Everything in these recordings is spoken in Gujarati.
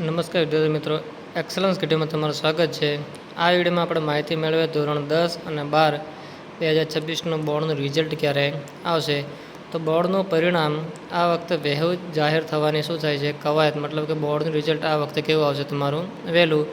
નમસ્કાર વિદ્યાર્થી મિત્રો, એક્સલન્સ વિડીયોમાં તમારું સ્વાગત છે. આ વિડીયોમાં આપણે માહિતી મેળવીએ ધોરણ 10 અને 12 2026નું બોર્ડનું રિઝલ્ટ ક્યારે આવશે. તો બોર્ડનું પરિણામ આ વખતે વહેલું જાહેર થવાની શું થાય છે કવાયત, મતલબ કે બોર્ડનું રિઝલ્ટ આ વખતે કેવું આવશે તમારું વહેલું.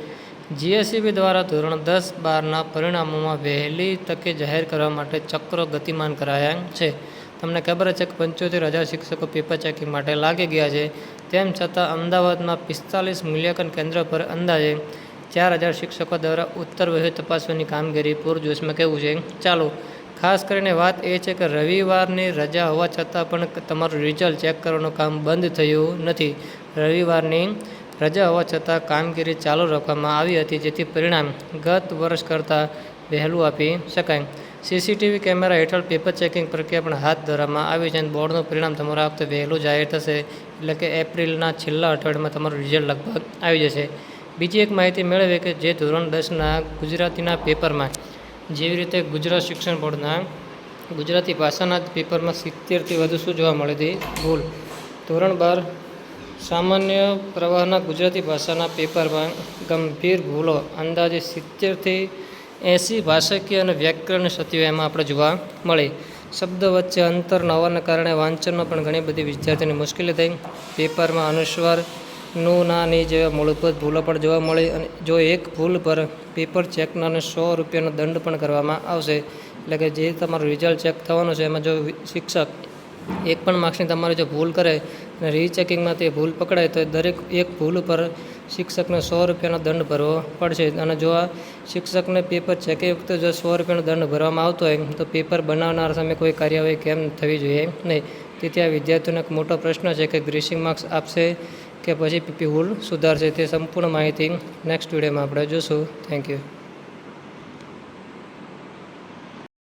જીએસઈબી દ્વારા ધોરણ 10-12ના પરિણામોમાં વહેલી તકે જાહેર કરવા માટે ચક્રો ગતિમાન કરાયા છે. તમને ખબર છે કે 75,000 શિક્ષકો પેપર ચેકિંગ માટે લાગી ગયા છે. તેમ છતાં અમદાવાદમાં 45 મૂલ્યાંકન કેન્દ્ર પર અંદાજે 4,000 શિક્ષકો દ્વારા ઉત્તરવહી તપાસવાની કામગીરી પૂરજોશમાં કેવું છે ચાલુ. ખાસ કરીને વાત એ છે કે રવિવારની રજા હોવા છતાં પણ તમારું રિઝલ્ટ ચેક કરવાનું કામ બંધ થયું નથી. રવિવારની રજા હોવા છતાં કામગીરી ચાલુ રાખવામાં આવી હતી, જેથી પરિણામ ગત વર્ષ કરતાં વહેલું આપી શકાય. સીસીટીવી કેમેરા હેઠળ પેપર ચેકિંગ પ્રક્રિયા પણ હાથ ધરવામાં આવી છે અને બોર્ડનું પરિણામ તમારું આ વખતે વહેલું જાહેર થશે. એટલે કે એપ્રિલના છેલ્લા અઠવાડિયામાં તમારું રિઝલ્ટ લગભગ આવી જશે. બીજી એક માહિતી મેળવીએ કે જે ધોરણ 10ના ગુજરાતીના પેપરમાં, જેવી રીતે ગુજરાત શિક્ષણ બોર્ડના ગુજરાતી ભાષાના પેપરમાં 70થી વધુ શું જોવા મળી હતી ભૂલ. ધોરણ 12 સામાન્ય પ્રવાહના ગુજરાતી ભાષાના પેપરમાં ગંભીર ભૂલો અંદાજે 70થી 80 ભાષાકીય અને વ્યાકરણ ક્ષતિઓ એમાં આપણે જોવા મળી. શબ્દ વચ્ચે અંતર ન હોવાના કારણે વાંચનમાં પણ ઘણી બધી વિદ્યાર્થીઓને મુશ્કેલી થઈ. પેપરમાં અનુસ્વાર, નું, ના, ની જેવા મૂળભૂત ભૂલો પણ જોવા મળી અને જો એક ભૂલ પર પેપર ચેકનારને ₹100નો દંડ પણ કરવામાં આવશે. એટલે કે જે તમારું રિઝલ્ટ ચેક થવાનું છે એમાં જો શિક્ષક એક પણ માર્ક્સની તમારી જો ભૂલ કરે અને રીચેકિંગમાં તે ભૂલ પકડાય તો દરેક એક ભૂલ પર શિક્ષકને ₹100નો દંડ ભરવો પડશે. અને જો આ શિક્ષકને પેપર ચેકિંગ વખતે જો ₹100નો દંડ ભરવામાં આવતો હોય તો પેપર બનાવનાર સામે કોઈ કાર્યવાહી કેમ થવી જોઈએ નહીં. તેથી આ વિદ્યાર્થીઓનો એક મોટો પ્રશ્ન છે કે ગ્રીસિંગ માર્ક્સ આપશે કે પછી ભૂલ સુધારશે. તે સંપૂર્ણ માહિતી નેક્સ્ટ વિડીયોમાં આપણે જોઈશું. Thank you.